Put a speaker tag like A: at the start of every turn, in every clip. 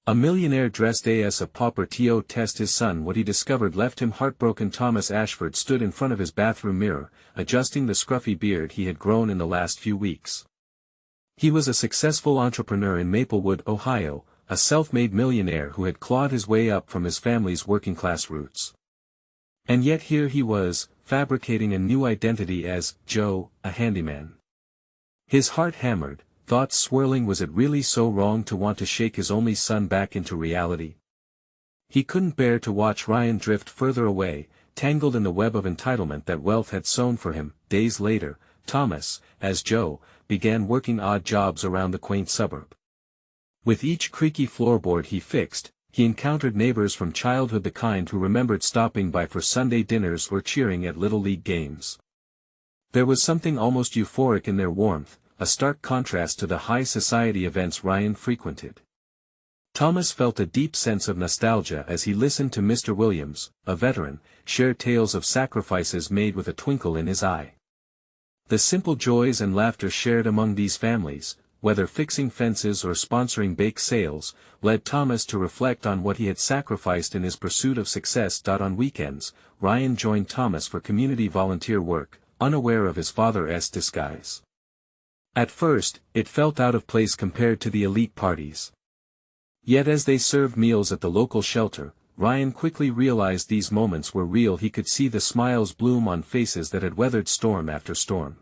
A: A millionaire dressed as a pauper to test his son. What he discovered left him heartbroken. Thomas Ashford stood in front of his bathroom mirror, adjusting the scruffy beard he had grown in the last few weeks. He was a successful entrepreneur in Maplewood, Ohio, a self-made millionaire who had clawed his way up from his family's working-class roots. And yet here he was, fabricating a new identity as Joe, a handyman. His heart hammered, thoughts swirling. Was it really so wrong to want to shake his only son back into reality? He couldn't bear to watch Ryan drift further away, tangled in the web of entitlement that wealth had sewn for him. Days later, Thomas, as Joe, began working odd jobs around the quaint suburb. With each creaky floorboard he fixed, he encountered neighbors from childhood, the kind who remembered stopping by for Sunday dinners or cheering at Little League games. There was something almost euphoric in their warmth, a stark contrast to the high society events Ryan frequented. Thomas felt a deep sense of nostalgia as he listened to Mr. Williams, a veteran, share tales of sacrifices made with a twinkle in his eye. The simple joys and laughter shared among these families, whether fixing fences or sponsoring bake sales, led Thomas to reflect on what he had sacrificed in his pursuit of success. On weekends, Ryan joined Thomas for community volunteer work, unaware of his father's disguise. At first, it felt out of place compared to the elite parties. Yet as they served meals at the local shelter, Ryan quickly realized these moments were real. He could see the smiles bloom on faces that had weathered storm after storm.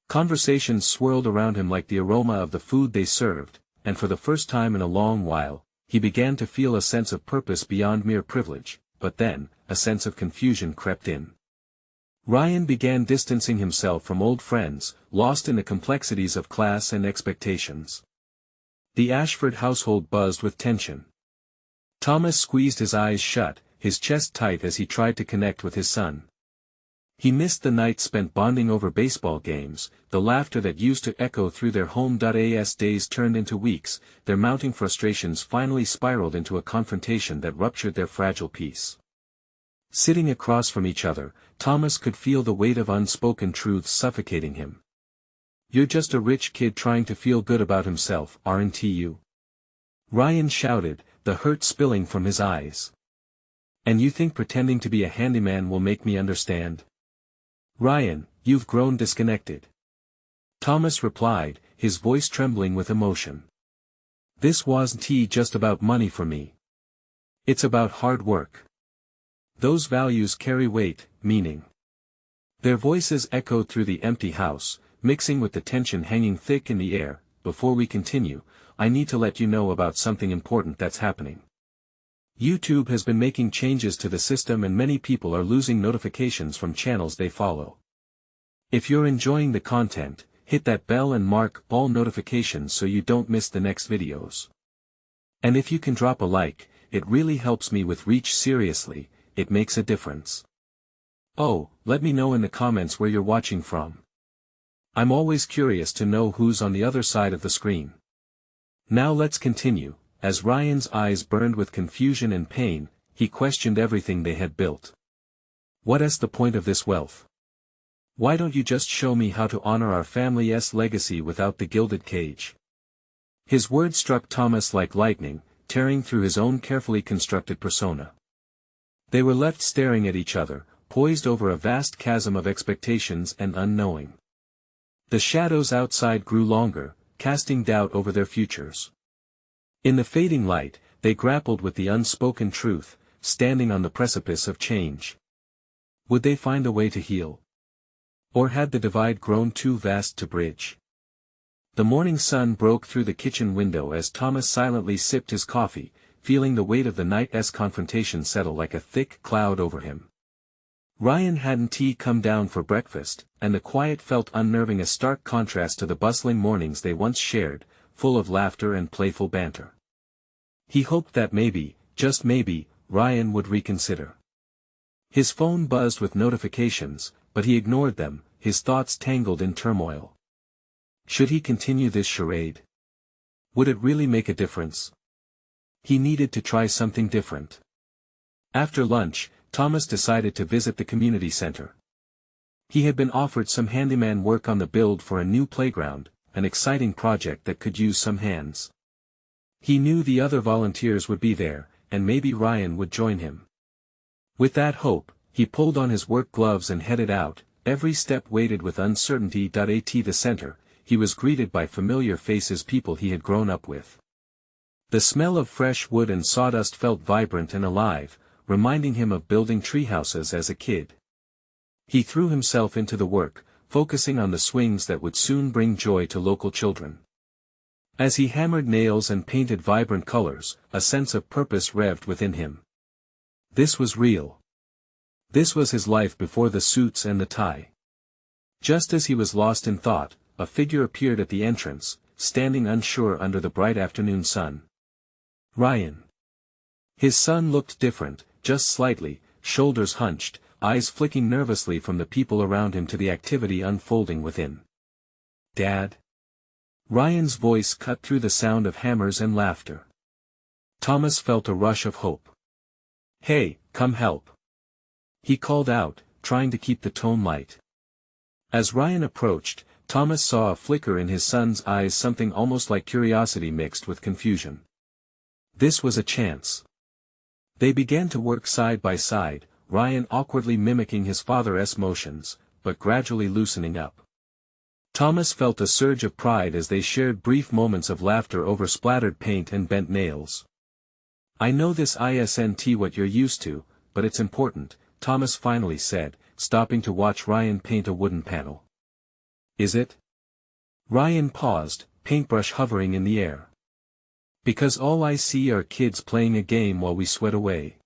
A: Conversations swirled around him like the aroma of the food they served, and for the first time in a long while, he began to feel a sense of purpose beyond mere privilege. But then, a sense of confusion crept in. Ryan began distancing himself from old friends, lost in the complexities of class and expectations. The Ashford household buzzed with tension. Thomas squeezed his eyes shut, his chest tight as he tried to connect with his son. He missed the nights spent bonding over baseball games, the laughter that used to echo through their home. As days turned into weeks, their mounting frustrations finally spiraled into a confrontation that ruptured their fragile peace. Sitting across from each other, Thomas could feel the weight of unspoken truths suffocating him. "You're just a rich kid trying to feel good about himself, aren't you?" Ryan shouted, the hurt spilling from his eyes. "And you think pretending to be a handyman will make me understand? Ryan, you've grown disconnected." Thomas replied, his voice trembling with emotion. "This wasn't just about money for me. It's about hard work. Those values carry weight, meaning." Their voices echoed through the empty house, mixing with the tension hanging thick in the air. "Before we continue, I need to let you know about something important that's happening. YouTube has been making changes to the system and many people are losing notifications from channels they follow. If you're enjoying the content, hit that bell and mark all notifications so you don't miss the next videos. And if you can drop a like, it really helps me with reach. Seriously, it makes a difference. Oh, let me know in the comments where you're watching from. I'm always curious to know who's on the other side of the screen. Now let's continue. As Ryan's eyes burned with confusion and pain, he questioned everything they had built. "What's the point of this wealth? Why don't you just show me how to honor our family's legacy without the gilded cage?" His words struck Thomas like lightning, tearing through his own carefully constructed persona. They were left staring at each other, poised over a vast chasm of expectations and unknowing. The shadows outside grew longer, casting doubt over their futures. In the fading light, they grappled with the unspoken truth, standing on the precipice of change. Would they find a way to heal? Or had the divide grown too vast to bridge? The morning sun broke through the kitchen window as Thomas silently sipped his coffee, feeling the weight of the night's confrontation settle like a thick cloud over him. Ryan hadn't come down for breakfast, and the quiet felt unnerving, a stark contrast to the bustling mornings they once shared, full of laughter and playful banter. He hoped that maybe, just maybe, Ryan would reconsider. His phone buzzed with notifications, but he ignored them, his thoughts tangled in turmoil. Should he continue this charade? Would it really make a difference? He needed to try something different. After lunch, Thomas decided to visit the community center. He had been offered some handyman work on the build for a new playground, an exciting project that could use some hands. He knew the other volunteers would be there, and maybe Ryan would join him. With that hope, he pulled on his work gloves and headed out, every step weighted with uncertainty. At the center, he was greeted by familiar faces, people he had grown up with. The smell of fresh wood and sawdust felt vibrant and alive, reminding him of building treehouses as a kid. He threw himself into the work, focusing on the swings that would soon bring joy to local children. As he hammered nails and painted vibrant colors, a sense of purpose revved within him. This was real. This was his life before the suits and the tie. Just as he was lost in thought, a figure appeared at the entrance, standing unsure under the bright afternoon sun. Ryan. His son looked different, just slightly, shoulders hunched, eyes flicking nervously from the people around him to the activity unfolding within. "Dad?" Ryan's voice cut through the sound of hammers and laughter. Thomas felt a rush of hope. "Hey, come help!" he called out, trying to keep the tone light. As Ryan approached, Thomas saw a flicker in his son's eyes, something almost like curiosity mixed with confusion. This was a chance. They began to work side by side, Ryan awkwardly mimicking his father's motions, but gradually loosening up. Thomas felt a surge of pride as they shared brief moments of laughter over splattered paint and bent nails. "I know this isn't what you're used to, but it's important," Thomas finally said, stopping to watch Ryan paint a wooden panel. "Is it?" Ryan paused, paintbrush hovering in the air. "Because all I see are kids playing a game while we sweat away."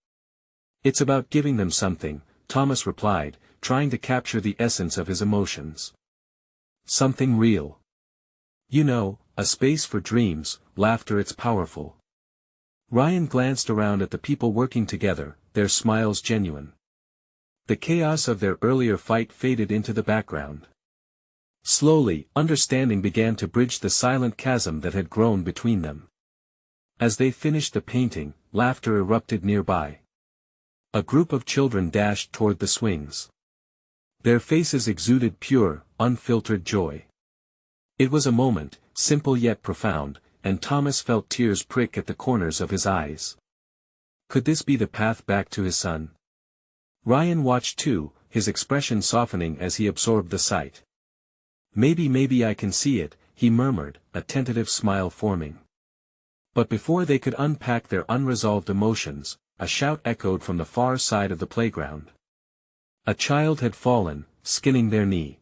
A: "It's about giving them something," Thomas replied, trying to capture the essence of his emotions. "Something real. You know, a space for dreams, laughter. It's powerful." Ryan glanced around at the people working together, their smiles genuine. The chaos of their earlier fight faded into the background. Slowly, understanding began to bridge the silent chasm that had grown between them. As they finished the painting, laughter erupted nearby. A group of children dashed toward the swings. Their faces exuded pure, unfiltered joy. It was a moment, simple yet profound, and Thomas felt tears prick at the corners of his eyes. Could this be the path back to his son? Ryan watched too, his expression softening as he absorbed the sight. Maybe I can see it," he murmured, a tentative smile forming. But before they could unpack their unresolved emotions, a shout echoed from the far side of the playground. A child had fallen, skinning their knee.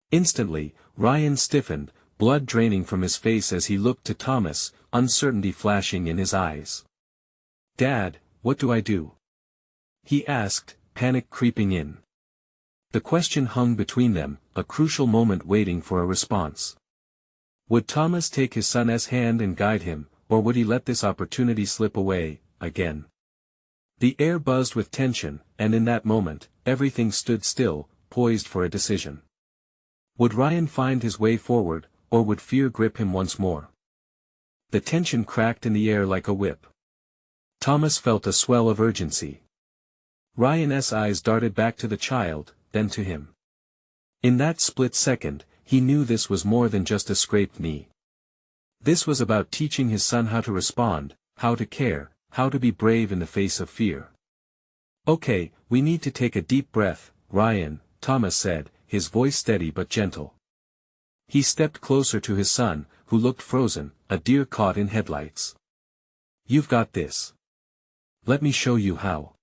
A: Instantly, Ryan stiffened, blood draining from his face as he looked to Thomas, uncertainty flashing in his eyes. "Dad, what do I do?" he asked, panic creeping in. The question hung between them, a crucial moment waiting for a response. Would Thomas take his son's hand and guide him, or would he let this opportunity slip away, again? The air buzzed with tension, and in that moment, everything stood still, poised for a decision. Would Ryan find his way forward, or would fear grip him once more? The tension cracked in the air like a whip. Thomas felt a swell of urgency. Ryan's eyes darted back to the child, then to him. In that split second, he knew this was more than just a scraped knee. This was about teaching his son how to respond, how to care, how to be brave in the face of fear. "Okay, we need to take a deep breath, Ryan," Thomas said, his voice steady but gentle. He stepped closer to his son, who looked frozen, a deer caught in headlights. "You've got this. Let me show you how."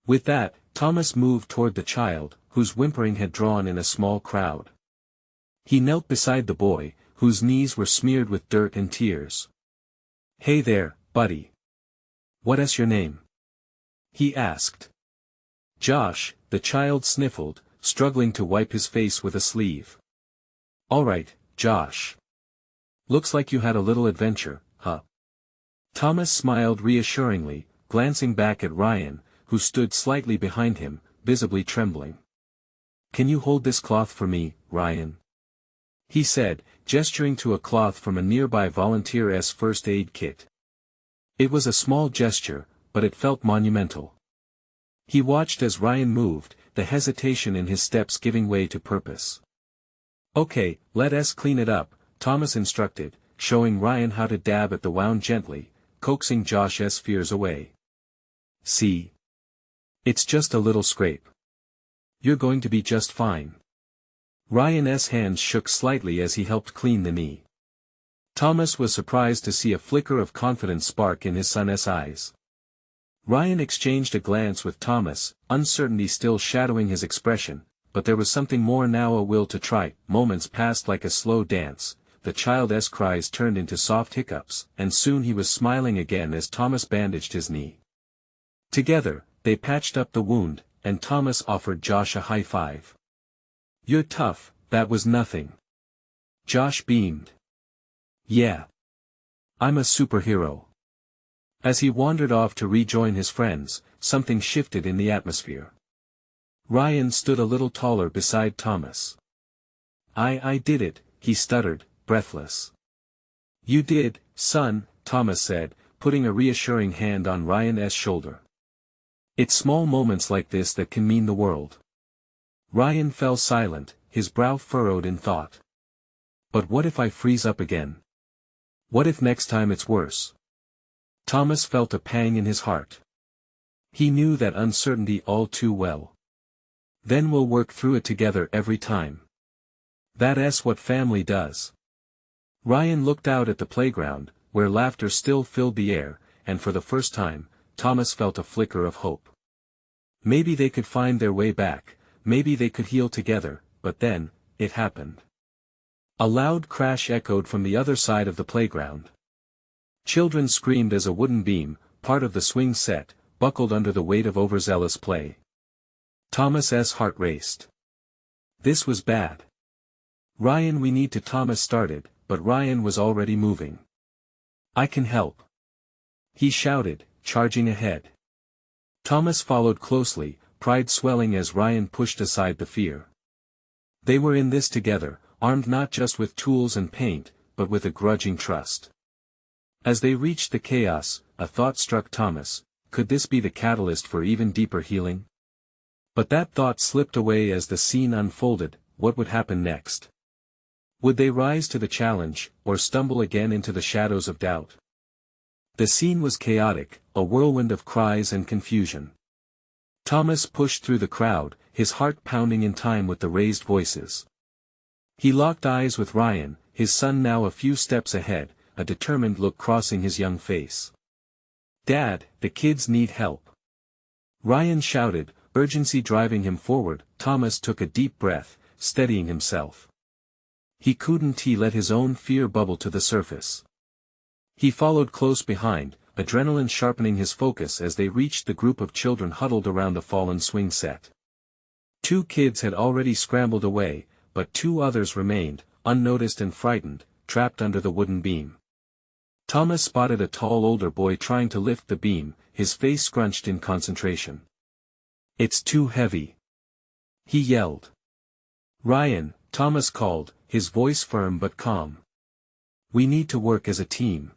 A: With that, Thomas moved toward the child, whose whimpering had drawn in a small crowd. He knelt beside the boy, whose knees were smeared with dirt and tears. "Hey there, buddy. What's your name?" he asked. "Josh," the child sniffled, struggling to wipe his face with a sleeve. "All right, Josh. Looks like you had a little adventure, huh?" Thomas smiled reassuringly, glancing back at Ryan, who stood slightly behind him, visibly trembling. "Can you hold this cloth for me, Ryan?" he said, gesturing to a cloth from a nearby volunteer's first aid kit. It was a small gesture, but it felt monumental. He watched as Ryan moved, the hesitation in his steps giving way to purpose. "Okay, let us clean it up," Thomas instructed, showing Ryan how to dab at the wound gently, coaxing Josh's fears away. "See? It's just a little scrape. You're going to be just fine." Ryan's hands shook slightly as he helped clean the knee. Thomas was surprised to see a flicker of confidence spark in his son's eyes. Ryan exchanged a glance with Thomas, uncertainty still shadowing his expression, but there was something more now, a will to try. Moments passed like a slow dance, the child's cries turned into soft hiccups, and soon he was smiling again as Thomas bandaged his knee. Together, they patched up the wound, and Thomas offered Josh a high five. "You're tough, that was nothing." Josh beamed. "Yeah. I'm a superhero." As he wandered off to rejoin his friends, something shifted in the atmosphere. Ryan stood a little taller beside Thomas. I did it," he stuttered, breathless. "You did, son," Thomas said, putting a reassuring hand on Ryan's shoulder. "It's small moments like this that can mean the world." Ryan fell silent, his brow furrowed in thought. "But what if I freeze up again? What if next time it's worse?" Thomas felt a pang in his heart. He knew that uncertainty all too well. "Then we'll work through it together every time. That's what family does." Ryan looked out at the playground, where laughter still filled the air, and for the first time, Thomas felt a flicker of hope. Maybe they could find their way back, maybe they could heal together, but then, it happened. A loud crash echoed from the other side of the playground. Children screamed as a wooden beam, part of the swing set, buckled under the weight of overzealous play. Thomas's heart raced. This was bad. "Ryan, we need to," Thomas started, but Ryan was already moving. "I can help," he shouted, charging ahead. Thomas followed closely, pride swelling as Ryan pushed aside the fear. They were in this together, armed not just with tools and paint, but with a grudging trust. As they reached the chaos, a thought struck Thomas: could this be the catalyst for even deeper healing? But that thought slipped away as the scene unfolded. What would happen next? Would they rise to the challenge, or stumble again into the shadows of doubt? The scene was chaotic, a whirlwind of cries and confusion. Thomas pushed through the crowd, his heart pounding in time with the raised voices. He locked eyes with Ryan, his son now a few steps ahead, a determined look crossing his young face. "Dad, the kids need help," Ryan shouted, urgency driving him forward. Thomas took a deep breath, steadying himself. He couldn't let his own fear bubble to the surface. He followed close behind, adrenaline sharpening his focus as they reached the group of children huddled around the fallen swing set. 2 kids had already scrambled away, but 2 others remained, unnoticed and frightened, trapped under the wooden beam. Thomas spotted a tall older boy trying to lift the beam, his face scrunched in concentration. "It's too heavy," he yelled. "Ryan," Thomas called, his voice firm but calm. "We need to work as a team."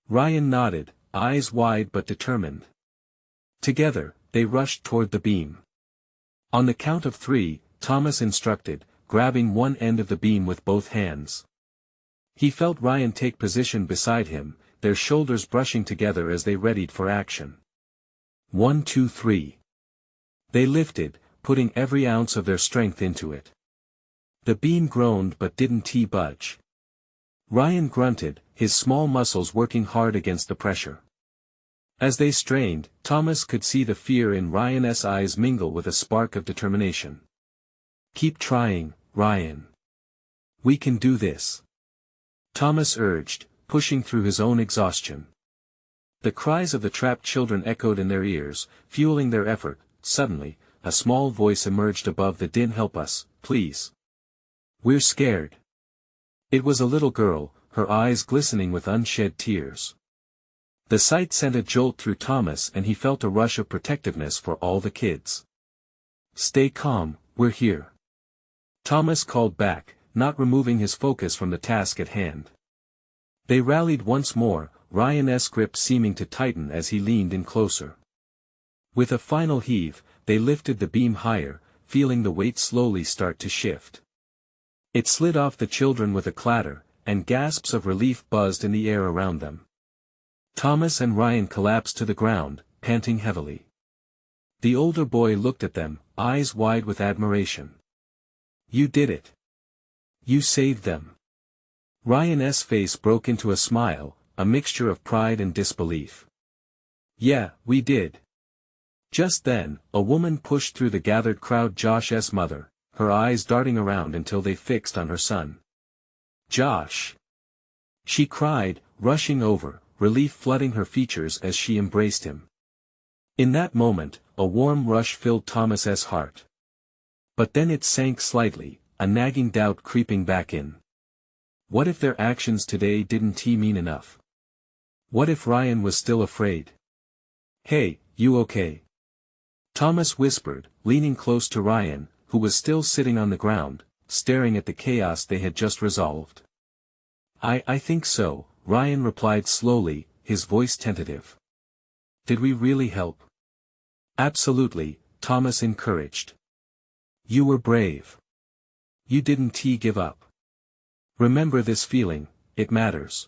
A: Ryan nodded, eyes wide but determined. Together, they rushed toward the beam. On the count of 3, Thomas instructed, grabbing one end of the beam with both hands. He felt Ryan take position beside him, their shoulders brushing together as they readied for action. 1, 2, 3. They lifted, putting every ounce of their strength into it. The beam groaned but didn't budge. Ryan grunted, his small muscles working hard against the pressure. As they strained, Thomas could see the fear in Ryan's eyes mingle with a spark of determination. "Keep trying, Ryan. We can do this," Thomas urged, pushing through his own exhaustion. The cries of the trapped children echoed in their ears, fueling their effort. Suddenly, a small voice emerged above the din. "Help us, please. We're scared." It was a little girl, her eyes glistening with unshed tears. The sight sent a jolt through Thomas and he felt a rush of protectiveness for all the kids. "Stay calm, we're here," Thomas called back, not removing his focus from the task at hand. They rallied once more, Ryan's grip seeming to tighten as he leaned in closer. With a final heave, they lifted the beam higher, feeling the weight slowly start to shift. It slid off the children with a clatter, and gasps of relief buzzed in the air around them. Thomas and Ryan collapsed to the ground, panting heavily. The older boy looked at them, eyes wide with admiration. "You did it. You saved them." Ryan's face broke into a smile, a mixture of pride and disbelief. "Yeah, we did." Just then, a woman pushed through the gathered crowd. Josh's mother, her eyes darting around until they fixed on her son. "Josh!" she cried, rushing over, relief flooding her features as she embraced him. In that moment, a warm rush filled Thomas's heart. But then it sank slightly, a nagging doubt creeping back in. What if their actions today didn't mean enough? What if Ryan was still afraid? "Hey, you okay?" Thomas whispered, leaning close to Ryan, who was still sitting on the ground, staring at the chaos they had just resolved. I think so," Ryan replied slowly, his voice tentative. "Did we really help?" "Absolutely," Thomas encouraged. "You were brave. You didn't give up. Remember this feeling, it matters."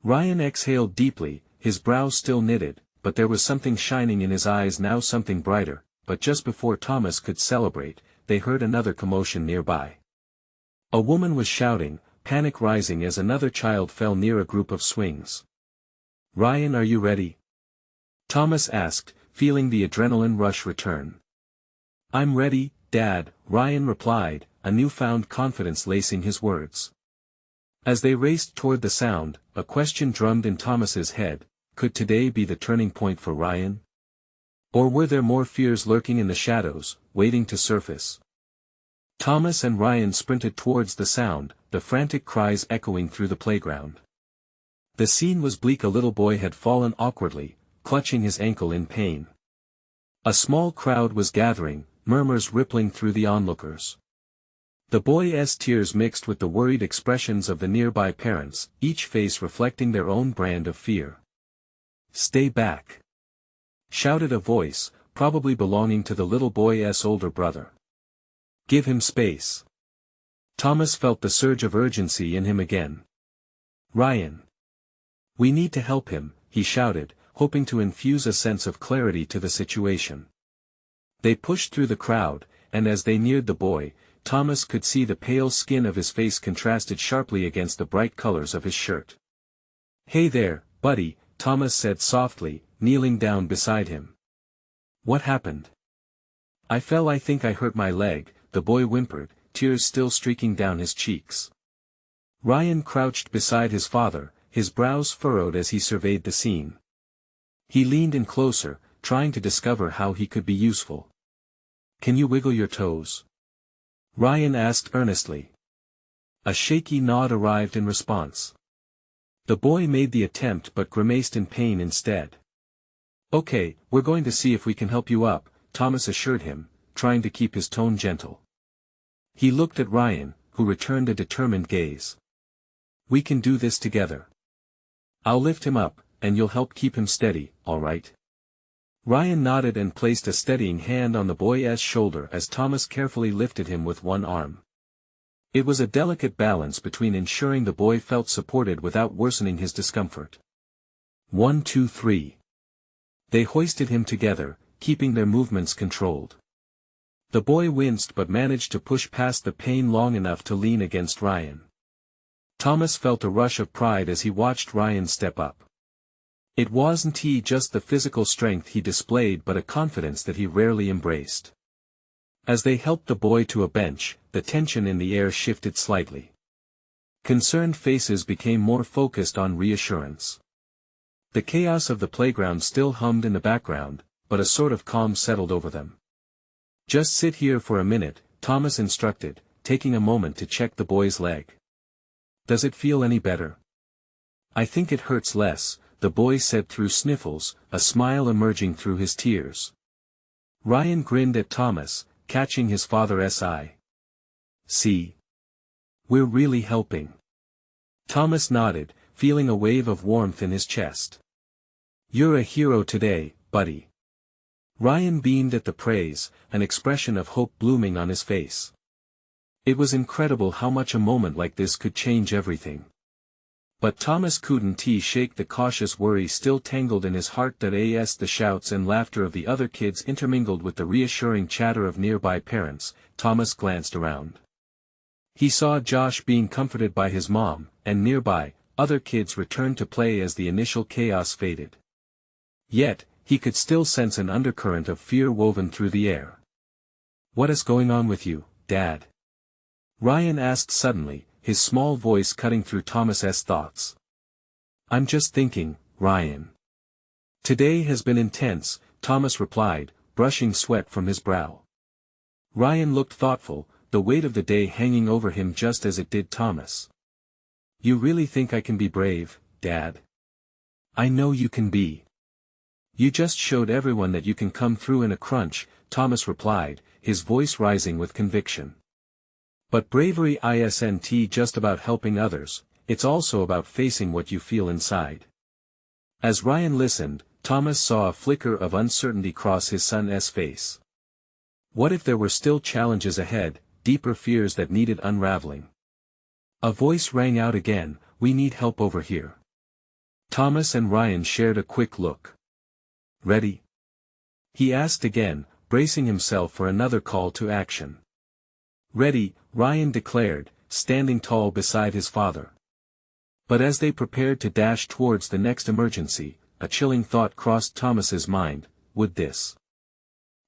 A: Ryan exhaled deeply, his brows still knitted, but there was something shining in his eyes now, something brighter. But just before Thomas could celebrate, they heard another commotion nearby. A woman was shouting, panic rising as another child fell near a group of swings. "Ryan, are you ready?" Thomas asked, feeling the adrenaline rush return. "I'm ready, Dad," Ryan replied, a newfound confidence lacing his words. As they raced toward the sound, a question drummed in Thomas's head: could today be the turning point for Ryan? Or were there more fears lurking in the shadows, waiting to surface? Thomas and Ryan sprinted towards the sound, the frantic cries echoing through the playground. The scene was bleak. A little boy had fallen awkwardly, clutching his ankle in pain. A small crowd was gathering, murmurs rippling through the onlookers. The boy's tears mixed with the worried expressions of the nearby parents, each face reflecting their own brand of fear. "Stay back!" shouted a voice, probably belonging to the little boy's older brother. "Give him space." Thomas felt the surge of urgency in him again. "Ryan! We need to help him," he shouted, hoping to infuse a sense of clarity to the situation. They pushed through the crowd, and as they neared the boy, Thomas could see the pale skin of his face contrasted sharply against the bright colors of his shirt. "Hey there, buddy," Thomas said softly, kneeling down beside him. "What happened?" "I fell. I think I hurt my leg," the boy whimpered, tears still streaking down his cheeks. Ryan crouched beside his father, his brows furrowed as he surveyed the scene. He leaned in closer, trying to discover how he could be useful. "Can you wiggle your toes?" Ryan asked earnestly. A shaky nod arrived in response. The boy made the attempt but grimaced in pain instead. "Okay, we're going to see if we can help you up," Thomas assured him, trying to keep his tone gentle. He looked at Ryan, who returned a determined gaze. "We can do this together. I'll lift him up, and you'll help keep him steady, all right?" Ryan nodded and placed a steadying hand on the boy's shoulder as Thomas carefully lifted him with one arm. It was a delicate balance between ensuring the boy felt supported without worsening his discomfort. 1, 2, 3. They hoisted him together, keeping their movements controlled. The boy winced but managed to push past the pain long enough to lean against Ryan. Thomas felt a rush of pride as he watched Ryan step up. It wasn't just the physical strength he displayed but a confidence that he rarely embraced. As they helped the boy to a bench, the tension in the air shifted slightly. Concerned faces became more focused on reassurance. The chaos of the playground still hummed in the background, but a sort of calm settled over them. "Just sit here for a minute," Thomas instructed, taking a moment to check the boy's leg. "Does it feel any better?" "I think it hurts less," the boy said through sniffles, a smile emerging through his tears. Ryan grinned at Thomas, catching his father's eye. "See? We're really helping." Thomas nodded, feeling a wave of warmth in his chest. "You're a hero today, buddy." Ryan beamed at the praise, an expression of hope blooming on his face. It was incredible how much a moment like this could change everything. But Thomas couldn't shake the cautious worry still tangled in his heart. As the shouts and laughter of the other kids intermingled with the reassuring chatter of nearby parents, Thomas glanced around. He saw Josh being comforted by his mom, and nearby, other kids returned to play as the initial chaos faded. Yet, he could still sense an undercurrent of fear woven through the air. "What is going on with you, Dad?" Ryan asked suddenly, his small voice cutting through Thomas's thoughts. "I'm just thinking, Ryan. Today has been intense," Thomas replied, brushing sweat from his brow. Ryan looked thoughtful, the weight of the day hanging over him just as it did Thomas. "You really think I can be brave, Dad?" "I know you can be. You just showed everyone that you can come through in a crunch," Thomas replied, his voice rising with conviction. "But bravery isn't just about helping others, it's also about facing what you feel inside." As Ryan listened, Thomas saw a flicker of uncertainty cross his son's face. What if there were still challenges ahead, deeper fears that needed unraveling? A voice rang out again, "We need help over here." Thomas and Ryan shared a quick look. "Ready?" he asked again, bracing himself for another call to action. "Ready," Ryan declared, standing tall beside his father. But as they prepared to dash towards the next emergency, a chilling thought crossed Thomas's mind: would this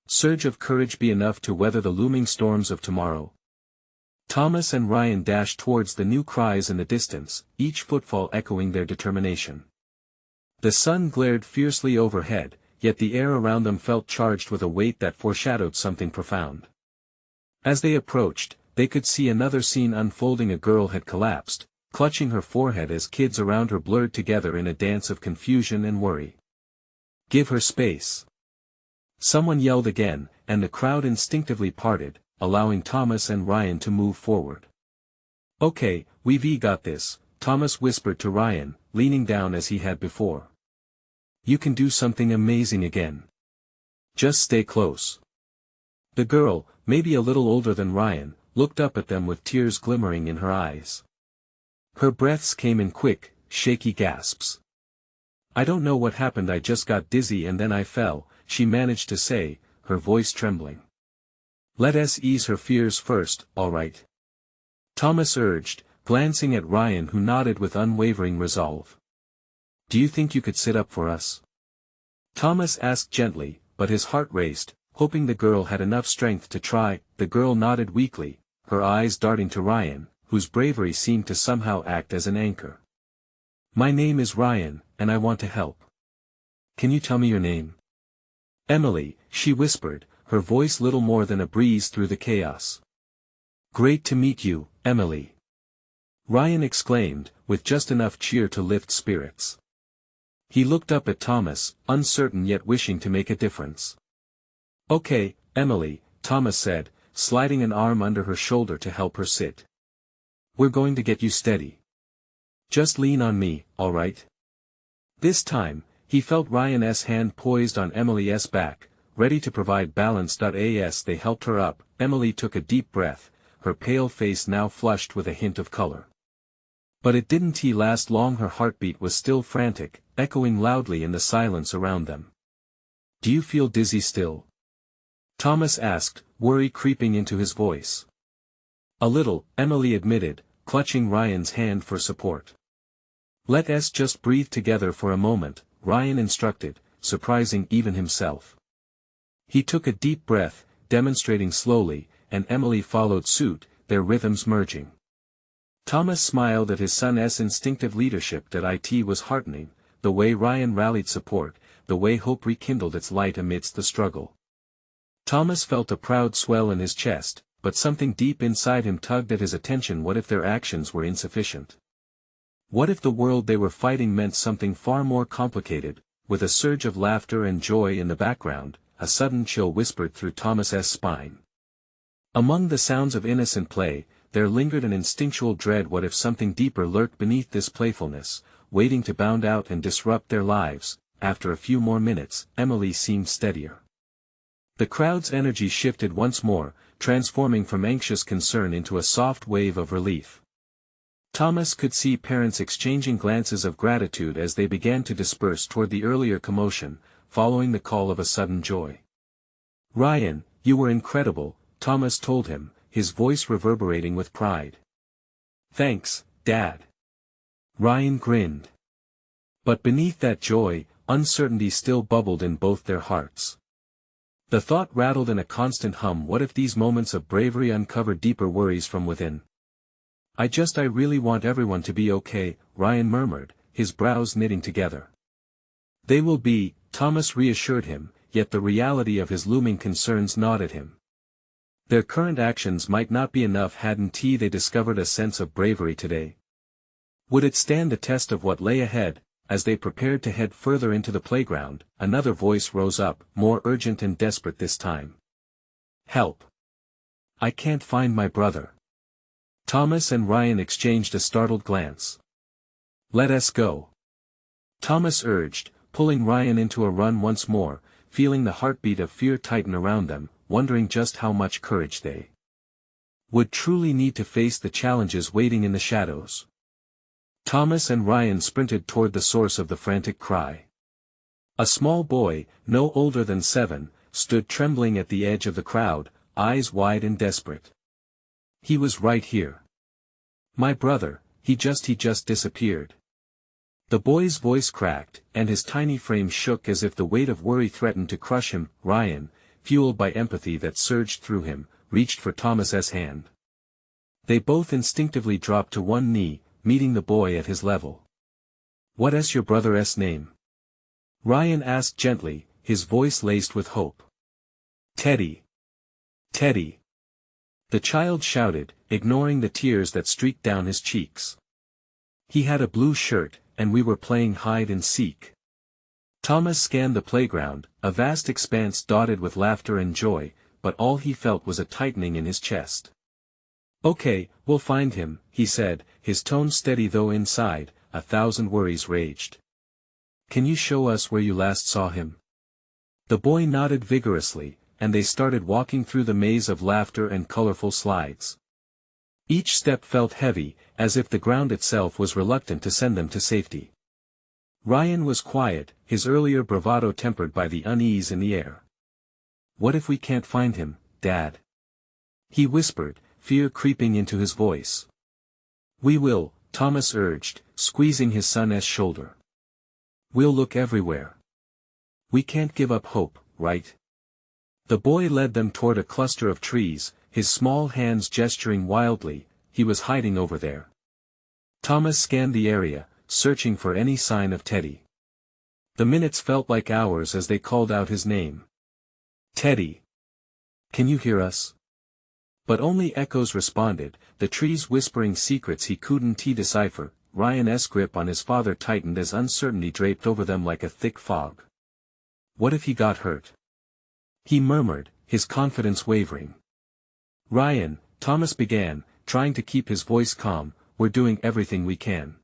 A: surge of courage be enough to weather the looming storms of tomorrow? Thomas and Ryan dashed towards the new cries in the distance, each footfall echoing their determination. The sun glared fiercely overhead, yet the air around them felt charged with a weight that foreshadowed something profound. As they approached, they could see another scene unfolding. A girl had collapsed, clutching her forehead as kids around her blurred together in a dance of confusion and worry. "Give her space!" someone yelled again, and the crowd instinctively parted, allowing Thomas and Ryan to move forward. "Okay, we've got this," Thomas whispered to Ryan, leaning down as he had before. "You can do something amazing again. Just stay close." The girl, maybe a little older than Ryan, looked up at them with tears glimmering in her eyes. Her breaths came in quick, shaky gasps. "I don't know what happened, I just got dizzy and then I fell," she managed to say, her voice trembling. "Let us ease her fears first, all right?" Thomas urged, glancing at Ryan, who nodded with unwavering resolve. "Do you think you could sit up for us?" Thomas asked gently, but his heart raced, hoping the girl had enough strength to try. The girl nodded weakly, her eyes darting to Ryan, whose bravery seemed to somehow act as an anchor. "My name is Ryan, and I want to help." "Can you tell me your name?" "Emily," she whispered, her voice little more than a breeze through the chaos. "Great to meet you, Emily," Ryan exclaimed, with just enough cheer to lift spirits. He looked up at Thomas, uncertain yet wishing to make a difference. "Okay, Emily," Thomas said, sliding an arm under her shoulder to help her sit. "We're going to get you steady. Just lean on me, all right?" This time, he felt Ryan's hand poised on Emily's back, ready to provide balance. As they helped her up, Emily took a deep breath, her pale face now flushed with a hint of color. But it didn't last long. Her heartbeat was still frantic, echoing loudly in the silence around them. "Do you feel dizzy still?" Thomas asked, worry creeping into his voice. "A little," Emily admitted, clutching Ryan's hand for support. "Let us just breathe together for a moment," Ryan instructed, surprising even himself. He took a deep breath, demonstrating slowly, and Emily followed suit, their rhythms merging. Thomas smiled at his son's instinctive leadership. It was heartening, the way Ryan rallied support, the way hope rekindled its light amidst the struggle. Thomas felt a proud swell in his chest, but something deep inside him tugged at his attention. What if their actions were insufficient? What if the world they were fighting meant something far more complicated? With a surge of laughter and joy in the background, a sudden chill whispered through Thomas's spine. Among the sounds of innocent play, there lingered an instinctual dread. What if something deeper lurked beneath this playfulness, waiting to bound out and disrupt their lives? After a few more minutes, Emily seemed steadier. The crowd's energy shifted once more, transforming from anxious concern into a soft wave of relief. Thomas could see parents exchanging glances of gratitude as they began to disperse toward the earlier commotion, following the call of a sudden joy. "Ryan, you were incredible," Thomas told him, his voice reverberating with pride. "Thanks, Dad." Ryan grinned. But beneath that joy, uncertainty still bubbled in both their hearts. The thought rattled in a constant hum: what if these moments of bravery uncovered deeper worries from within? I really want everyone to be okay," Ryan murmured, his brows knitting together. "They will be," Thomas reassured him, yet the reality of his looming concerns gnawed at him. Their current actions might not be enough. Hadn't they discovered a sense of bravery today? Would it stand the test of what lay ahead? As they prepared to head further into the playground, another voice rose up, more urgent and desperate this time. "Help! I can't find my brother." Thomas and Ryan exchanged a startled glance. "Let us go," Thomas urged, pulling Ryan into a run once more, feeling the heartbeat of fear tighten around them, wondering just how much courage they would truly need to face the challenges waiting in the shadows. Thomas and Ryan sprinted toward the source of the frantic cry. A small boy, no older than 7, stood trembling at the edge of the crowd, eyes wide and desperate. "He was right here. My brother, he just disappeared." The boy's voice cracked, and his tiny frame shook as if the weight of worry threatened to crush him. Ryan, fueled by empathy that surged through him, reached for Thomas's hand. They both instinctively dropped to one knee, meeting the boy at his level. "What's your brother's name?" Ryan asked gently, his voice laced with hope. "Teddy. Teddy." The child shouted, ignoring the tears that streaked down his cheeks. "He had a blue shirt, and we were playing hide and seek." Thomas scanned the playground, a vast expanse dotted with laughter and joy, but all he felt was a tightening in his chest. "Okay, we'll find him," he said, his tone steady though inside, 1,000 worries raged. "Can you show us where you last saw him?" The boy nodded vigorously, and they started walking through the maze of laughter and colorful slides. Each step felt heavy, as if the ground itself was reluctant to send them to safety. Ryan was quiet, his earlier bravado tempered by the unease in the air. "What if we can't find him, Dad?" he whispered, fear creeping into his voice. "We will," Thomas urged, squeezing his son's shoulder. "We'll look everywhere. We can't give up hope, right?" The boy led them toward a cluster of trees, his small hands gesturing wildly. He was hiding over there. Thomas scanned the area, searching for any sign of Teddy. The minutes felt like hours as they called out his name. "Teddy! Can you hear us?" But only echoes responded, the trees whispering secrets he couldn't decipher. Ryan's grip on his father tightened as uncertainty draped over them like a thick fog. "What if he got hurt?" he murmured, his confidence wavering. "Ryan," Thomas began, trying to keep his voice calm, "we're doing everything we can.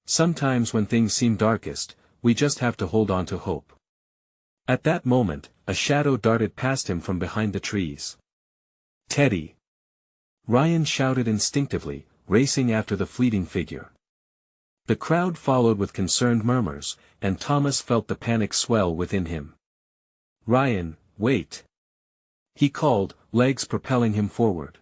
A: Sometimes when things seem darkest, we just have to hold on to hope." At that moment, a shadow darted past him from behind the trees. "Teddy!" Ryan shouted instinctively, racing after the fleeting figure. The crowd followed with concerned murmurs, and Thomas felt the panic swell within him. "Ryan, wait!" he called, legs propelling him forward.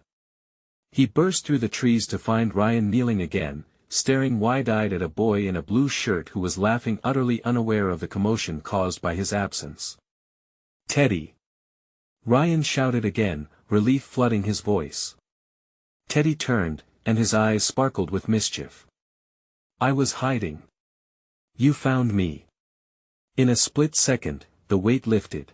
A: He burst through the trees to find Ryan kneeling again, staring wide-eyed at a boy in a blue shirt who was laughing, utterly unaware of the commotion caused by his absence. "Teddy!" Ryan shouted again, relief flooding his voice. Teddy turned, and his eyes sparkled with mischief. "I was hiding. You found me." In a split second, the weight lifted.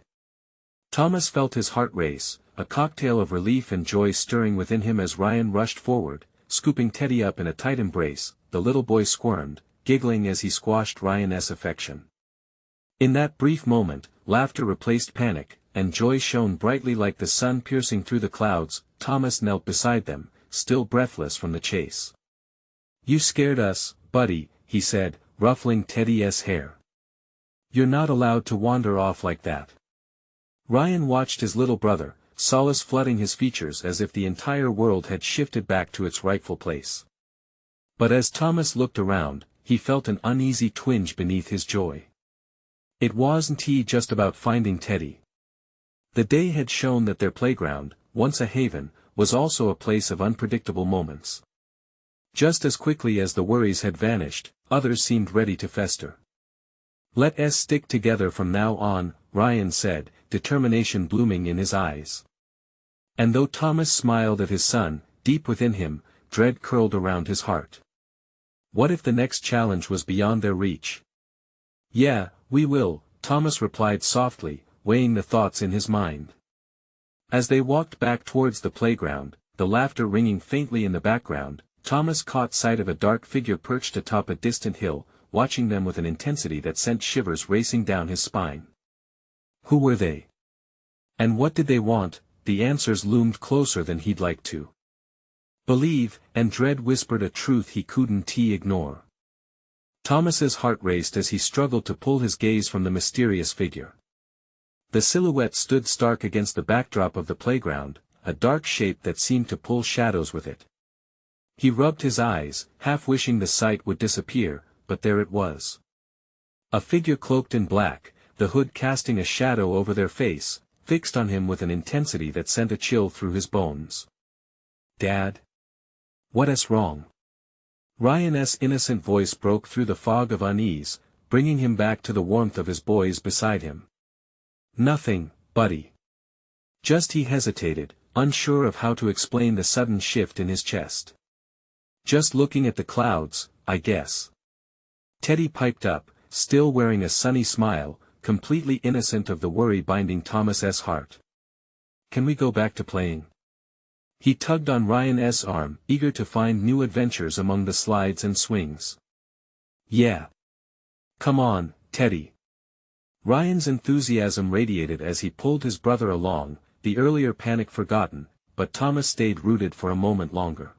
A: Thomas felt his heart race, a cocktail of relief and joy stirring within him as Ryan rushed forward, scooping Teddy up in a tight embrace. The little boy squirmed, giggling as he squashed Ryan's affection. In that brief moment, laughter replaced panic, and joy shone brightly like the sun piercing through the clouds. Thomas knelt beside them, still breathless from the chase. "You scared us, buddy," he said, ruffling Teddy's hair. "You're not allowed to wander off like that." Ryan watched his little brother, solace flooding his features as if the entire world had shifted back to its rightful place. But as Thomas looked around, he felt an uneasy twinge beneath his joy. It wasn't just about finding Teddy. The day had shown that their playground, once a haven, was also a place of unpredictable moments. Just as quickly as the worries had vanished, others seemed ready to fester. "Let us stick together from now on," Ryan said, determination blooming in his eyes. And though Thomas smiled at his son, deep within him, dread curled around his heart. What if the next challenge was beyond their reach? "Yeah, we will," Thomas replied softly, weighing the thoughts in his mind. As they walked back towards the playground, the laughter ringing faintly in the background, Thomas caught sight of a dark figure perched atop a distant hill, watching them with an intensity that sent shivers racing down his spine. Who were they? And what did they want? The answers loomed closer than he'd like to believe, and dread whispered a truth he couldn't ignore. Thomas's heart raced as he struggled to pull his gaze from the mysterious figure. The silhouette stood stark against the backdrop of the playground, a dark shape that seemed to pull shadows with it. He rubbed his eyes, half wishing the sight would disappear, but there it was. A figure cloaked in black, the hood casting a shadow over their face, fixed on him with an intensity that sent a chill through his bones. "Dad? What's wrong?" Ryan's innocent voice broke through the fog of unease, bringing him back to the warmth of his boys beside him. "Nothing, buddy." Just he hesitated, unsure of how to explain the sudden shift in his chest. "Just looking at the clouds, I guess." Teddy piped up, still wearing a sunny smile, completely innocent of the worry binding Thomas's heart. "Can we go back to playing?" He tugged on Ryan's arm, eager to find new adventures among the slides and swings. "Yeah. Come on, Teddy." Ryan's enthusiasm radiated as he pulled his brother along, the earlier panic forgotten, but Thomas stayed rooted for a moment longer.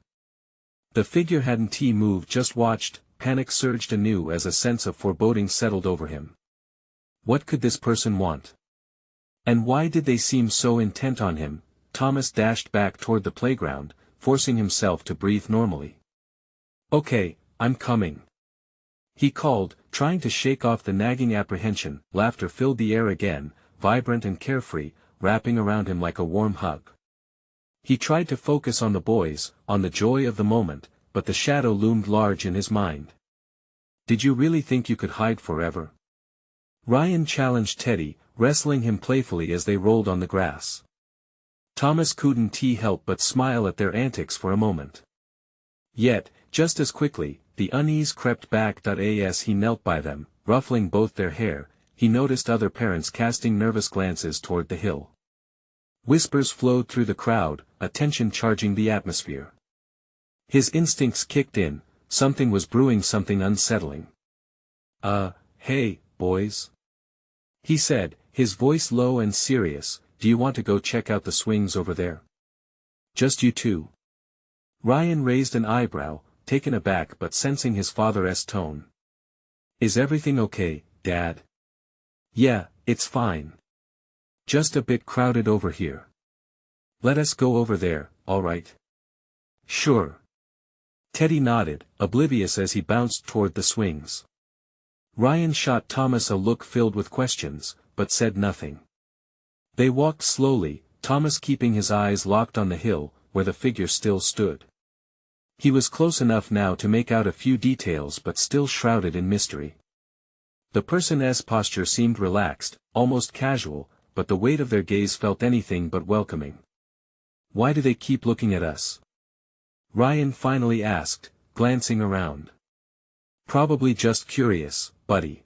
A: The figure hadn't moved, just watched. Panic surged anew as a sense of foreboding settled over him. What could this person want? And why did they seem so intent on him? Thomas dashed back toward the playground, forcing himself to breathe normally. "Okay, I'm coming," he called, trying to shake off the nagging apprehension. Laughter filled the air again, vibrant and carefree, wrapping around him like a warm hug. He tried to focus on the boys, on the joy of the moment, but the shadow loomed large in his mind. "Did you really think you could hide forever?" Ryan challenged Teddy, wrestling him playfully as they rolled on the grass. Thomas couldn't help but smile at their antics for a moment. Yet, just as quickly, the unease crept back. As he knelt by them, ruffling both their hair, he noticed other parents casting nervous glances toward the hill. Whispers flowed through the crowd, a tension charging the atmosphere. His instincts kicked in, something was brewing, something unsettling. Hey, boys," he said, his voice low and serious, "do you want to go check out the swings over there? Just you two?" Ryan raised an eyebrow, taken aback but sensing his father's tone. "Is everything okay, Dad?" "Yeah, it's fine. Just a bit crowded over here. Let us go over there, all right?" "Sure." Teddy nodded, oblivious as he bounced toward the swings. Ryan shot Thomas a look filled with questions, but said nothing. They walked slowly, Thomas keeping his eyes locked on the hill, where the figure still stood. He was close enough now to make out a few details but still shrouded in mystery. The person's posture seemed relaxed, almost casual, but the weight of their gaze felt anything but welcoming. "Why do they keep looking at us?" Ryan finally asked, glancing around. "Probably just curious, buddy."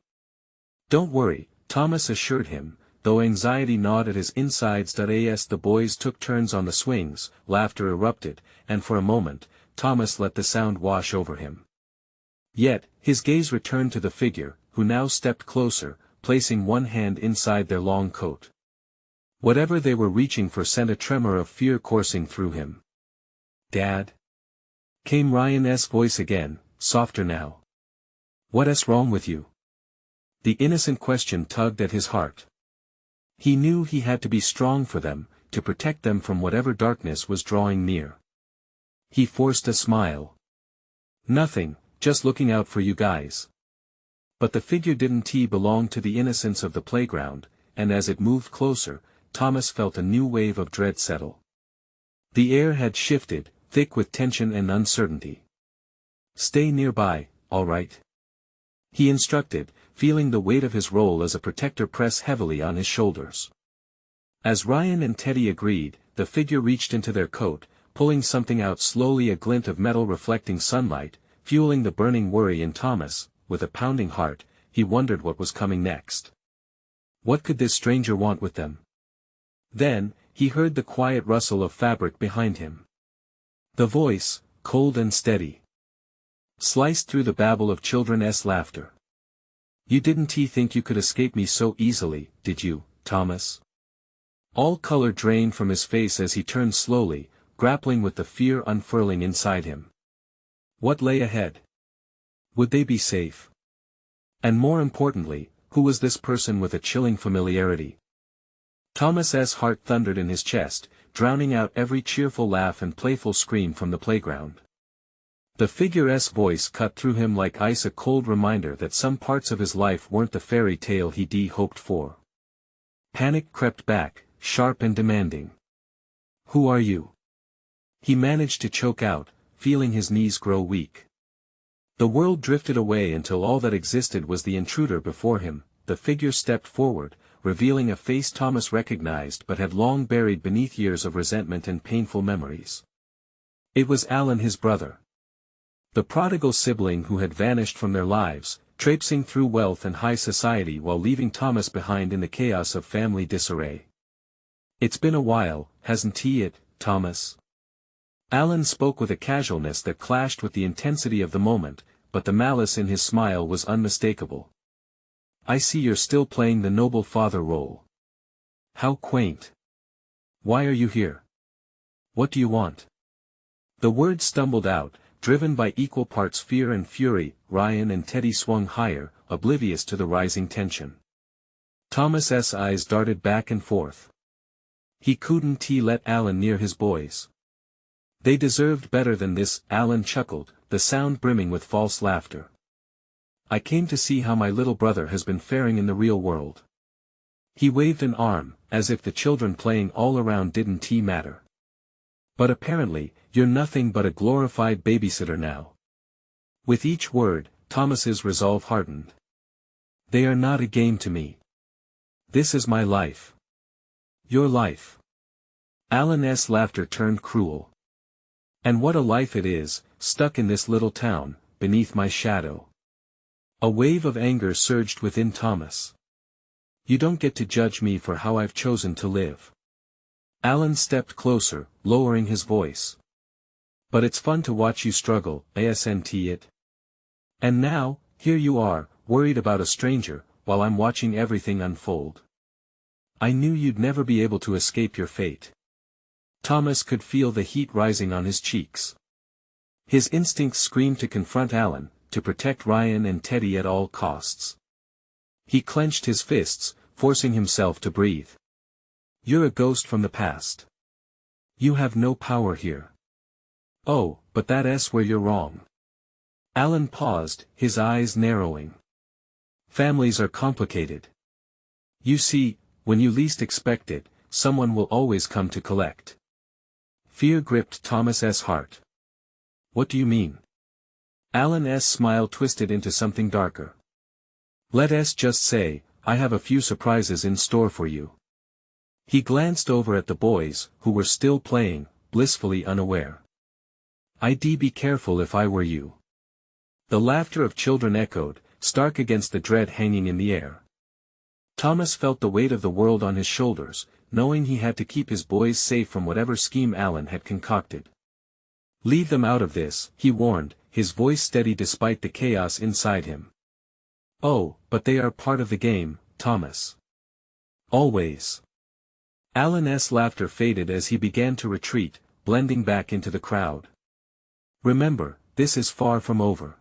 A: "Don't worry," Thomas assured him, though anxiety gnawed at his insides. As the boys took turns on the swings, laughter erupted, and for a moment, Thomas let the sound wash over him. Yet, his gaze returned to the figure, who now stepped closer, placing one hand inside their long coat. Whatever they were reaching for sent a tremor of fear coursing through him. "Dad?" came Ryan's voice again, softer now. "What's wrong with you?" The innocent question tugged at his heart. He knew he had to be strong for them, to protect them from whatever darkness was drawing near. He forced a smile. "Nothing, just looking out for you guys." But the figure didn't belong to the innocence of the playground, and as it moved closer, Thomas felt a new wave of dread settle. The air had shifted, thick with tension and uncertainty. "Stay nearby, all right?" he instructed, feeling the weight of his role as a protector press heavily on his shoulders. As Ryan and Teddy agreed, the figure reached into their coat, pulling something out slowly, a glint of metal reflecting sunlight, fueling the burning worry in Thomas. With a pounding heart, he wondered what was coming next. What could this stranger want with them? Then, he heard the quiet rustle of fabric behind him. The voice, cold and steady, sliced through the babble of children's laughter. "You didn't think you could escape me so easily, did you, Thomas?" All color drained from his face as he turned slowly, grappling with the fear unfurling inside him. What lay ahead? Would they be safe? And more importantly, who was this person with a chilling familiarity? Thomas's heart thundered in his chest, drowning out every cheerful laugh and playful scream from the playground. The figure's voice cut through him like ice, a cold reminder that some parts of his life weren't the fairy tale he'd hoped for. Panic crept back, sharp and demanding. "Who are you?" he managed to choke out, feeling his knees grow weak. The world drifted away until all that existed was the intruder before him. The figure stepped forward, revealing a face Thomas recognized but had long buried beneath years of resentment and painful memories. It was Alan, his brother. The prodigal sibling who had vanished from their lives, traipsing through wealth and high society while leaving Thomas behind in the chaos of family disarray. "It's been a while, hasn't it, Thomas?" Alan spoke with a casualness that clashed with the intensity of the moment, but the malice in his smile was unmistakable. "I see you're still playing the noble father role. How quaint. Why are you here? What do you want?" The words stumbled out, driven by equal parts fear and fury. Ryan and Teddy swung higher, oblivious to the rising tension. Thomas's eyes darted back and forth. He couldn't let Alan near his boys. They deserved better than this. Alan chuckled, the sound brimming with false laughter. "I came to see how my little brother has been faring in the real world." He waved an arm, as if the children playing all around didn't matter. "But apparently, you're nothing but a glorified babysitter now." With each word, Thomas's resolve hardened. "They are not a game to me. This is my life. Your life." Alan's laughter turned cruel. "And what a life it is, stuck in this little town, beneath my shadow." A wave of anger surged within Thomas. "You don't get to judge me for how I've chosen to live." Alan stepped closer, lowering his voice. "But it's fun to watch you struggle, isn't it? And now, here you are, worried about a stranger, while I'm watching everything unfold. I knew you'd never be able to escape your fate." Thomas could feel the heat rising on his cheeks. His instincts screamed to confront Alan, to protect Ryan and Teddy at all costs. He clenched his fists, forcing himself to breathe. "You're a ghost from the past. You have no power here." "Oh, but that's where you're wrong." Alan paused, his eyes narrowing. "Families are complicated. You see, when you least expect it, someone will always come to collect." Fear gripped Thomas's heart. "What do you mean?" Alan's smile twisted into something darker. "Let's just say, I have a few surprises in store for you." He glanced over at the boys, who were still playing, blissfully unaware. "I'd be careful if I were you." The laughter of children echoed, stark against the dread hanging in the air. Thomas felt the weight of the world on his shoulders, knowing he had to keep his boys safe from whatever scheme Alan had concocted. "Leave them out of this," he warned, his voice steady despite the chaos inside him. "Oh, but they are part of the game, Thomas. Always." Alan's laughter faded as he began to retreat, blending back into the crowd. "Remember, this is far from over."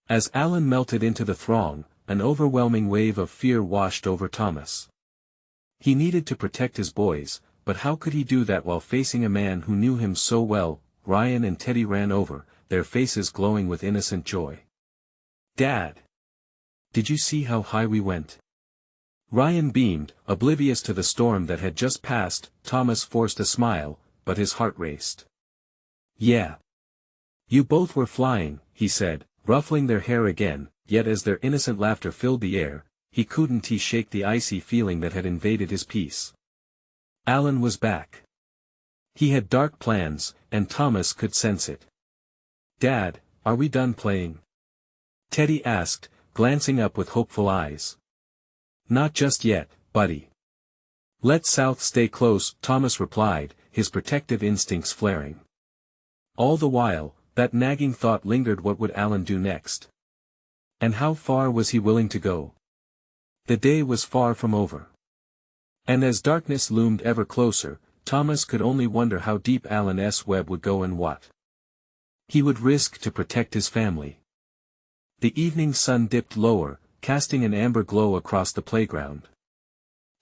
A: As Alan melted into the throng, an overwhelming wave of fear washed over Thomas. He needed to protect his boys, but how could he do that while facing a man who knew him so well? Ryan and Teddy ran over, their faces glowing with innocent joy. "Dad! Did you see how high we went?" Ryan beamed, oblivious to the storm that had just passed. Thomas forced a smile, but his heart raced. "Yeah. You both were flying," he said, ruffling their hair again, yet as their innocent laughter filled the air, he couldn't shake the icy feeling that had invaded his peace. Alan was back. He had dark plans, and Thomas could sense it. "Dad, are we done playing?" Teddy asked, glancing up with hopeful eyes. "Not just yet, buddy. Let South stay close," Thomas replied, his protective instincts flaring. All the while, that nagging thought lingered: what would Alan do next? And how far was he willing to go? The day was far from over. And as darkness loomed ever closer, Thomas could only wonder how deep Alan's web would go and what he would risk to protect his family. The evening sun dipped lower, casting an amber glow across the playground.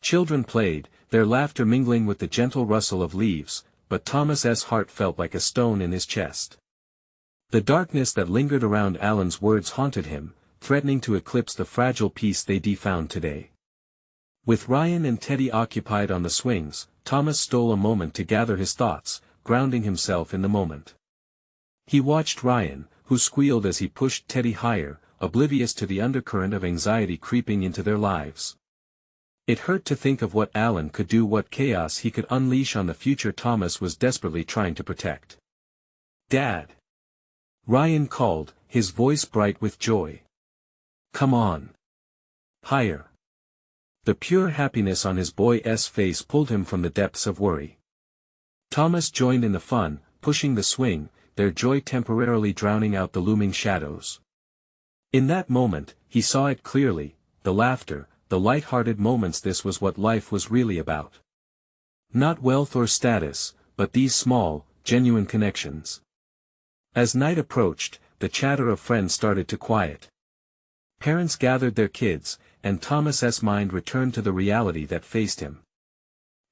A: Children played, their laughter mingling with the gentle rustle of leaves, but Thomas's heart felt like a stone in his chest. The darkness that lingered around Alan's words haunted him, threatening to eclipse the fragile peace they'd found today. With Ryan and Teddy occupied on the swings, Thomas stole a moment to gather his thoughts, grounding himself in the moment. He watched Ryan, who squealed as he pushed Teddy higher, oblivious to the undercurrent of anxiety creeping into their lives. It hurt to think of what Alan could do, what chaos he could unleash on the future Thomas was desperately trying to protect. "Dad!" Ryan called, his voice bright with joy. "Come on. Higher." The pure happiness on his boy's face pulled him from the depths of worry. Thomas joined in the fun, pushing the swing, their joy temporarily drowning out the looming shadows. In that moment, he saw it clearly, the laughter, the light-hearted moments. This was what life was really about. Not wealth or status, but these small, genuine connections. As night approached, the chatter of friends started to quiet. Parents gathered their kids, and Thomas's mind returned to the reality that faced him.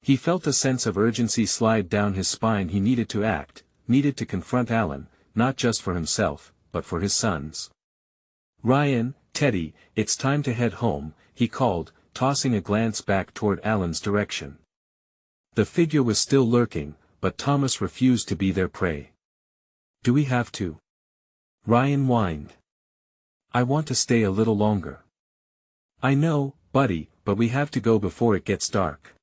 A: He felt a sense of urgency slide down his spine. He needed to act, needed to confront Alan, not just for himself, but for his sons. "Ryan, Teddy, it's time to head home," he called, tossing a glance back toward Alan's direction. The figure was still lurking, but Thomas refused to be their prey. "Do we have to?" Ryan whined. "I want to stay a little longer." "I know, buddy, but we have to go before it gets dark."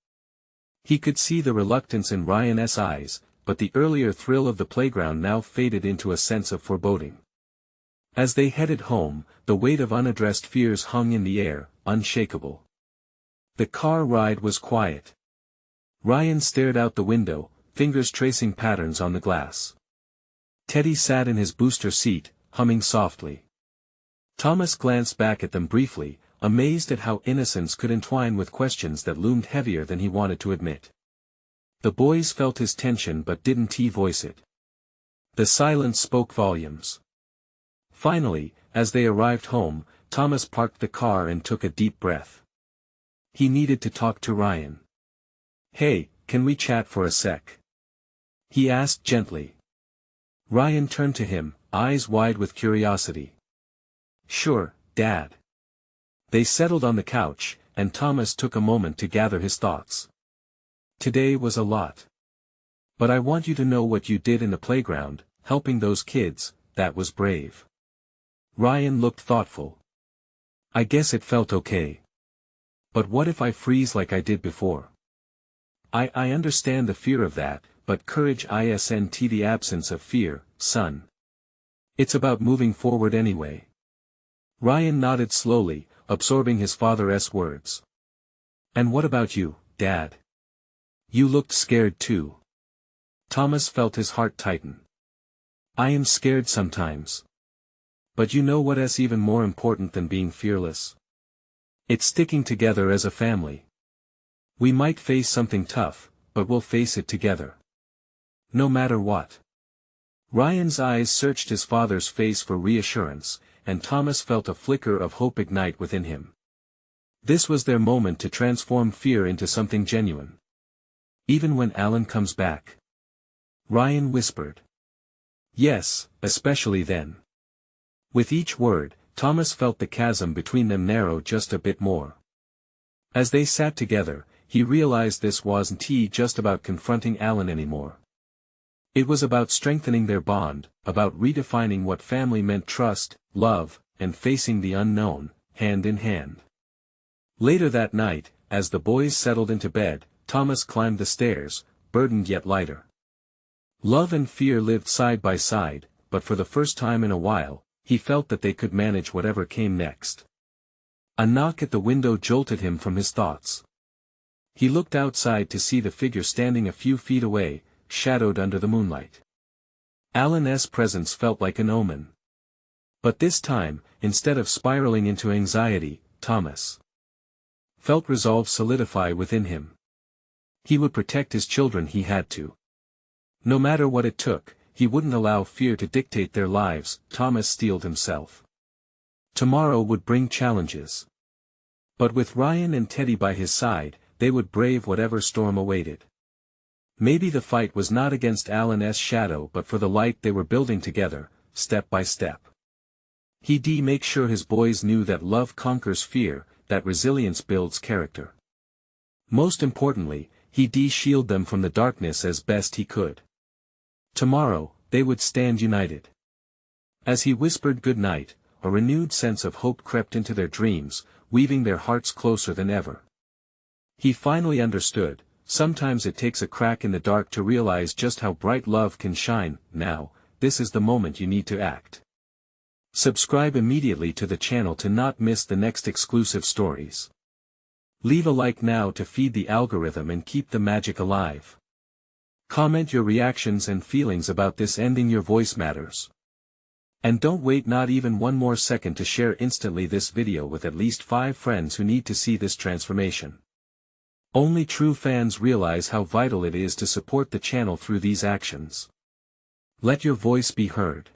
A: He could see the reluctance in Ryan's eyes, but the earlier thrill of the playground now faded into a sense of foreboding. As they headed home, the weight of unaddressed fears hung in the air, unshakable. The car ride was quiet. Ryan stared out the window, fingers tracing patterns on the glass. Teddy sat in his booster seat, humming softly. Thomas glanced back at them briefly, amazed at how innocence could entwine with questions that loomed heavier than he wanted to admit. The boys felt his tension but didn't voice it. The silence spoke volumes. Finally, as they arrived home, Thomas parked the car and took a deep breath. He needed to talk to Ryan. "Hey, can we chat for a sec?" he asked gently. Ryan turned to him, eyes wide with curiosity. "Sure, Dad." They settled on the couch, and Thomas took a moment to gather his thoughts. "Today was a lot. But I want you to know what you did in the playground, helping those kids, that was brave." Ryan looked thoughtful. "I guess it felt okay. But what if I freeze like I did before?" I understand the fear of that, but courage isn't the absence of fear, son. It's about moving forward anyway." Ryan nodded slowly, absorbing his father's words. "And what about you, Dad? You looked scared too." Thomas felt his heart tighten. "I am scared sometimes. But you know what's even more important than being fearless? It's sticking together as a family. We might face something tough, but we'll face it together. No matter what." Ryan's eyes searched his father's face for reassurance, and Thomas felt a flicker of hope ignite within him. This was their moment to transform fear into something genuine. Even when Alan comes back. Ryan whispered. Yes, especially then. With each word, Thomas felt the chasm between them narrow just a bit more. As they sat together, he realized this wasn't just about confronting Alan anymore. It was about strengthening their bond, about redefining what family meant: trust, love, and facing the unknown, hand in hand. Later that night, as the boys settled into bed, Thomas climbed the stairs, burdened yet lighter. Love and fear lived side by side, but for the first time in a while, he felt that they could manage whatever came next. A knock at the window jolted him from his thoughts. He looked outside to see the figure standing a few feet away, shadowed under the moonlight. Alan's presence felt like an omen. But this time, instead of spiraling into anxiety, Thomas felt resolve solidify within him. He would protect his children. He had to. No matter what it took, he wouldn't allow fear to dictate their lives. Thomas steeled himself. Tomorrow would bring challenges. But with Ryan and Teddy by his side, they would brave whatever storm awaited. Maybe the fight was not against Alan's shadow but for the light they were building together, step by step. He'd make sure his boys knew that love conquers fear, that resilience builds character. Most importantly, he'd shield them from the darkness as best he could. Tomorrow, they would stand united. As he whispered good night, a renewed sense of hope crept into their dreams, weaving their hearts closer than ever. He finally understood, sometimes it takes a crack in the dark to realize just how bright love can shine. Now, this is the moment you need to act. Subscribe immediately to the channel to not miss the next exclusive stories. Leave a like now to feed the algorithm and keep the magic alive. Comment your reactions and feelings about this ending. Your voice matters. And don't wait not even one more second to share instantly this video with at least 5 friends who need to see this transformation. Only true fans realize how vital it is to support the channel through these actions. Let your voice be heard.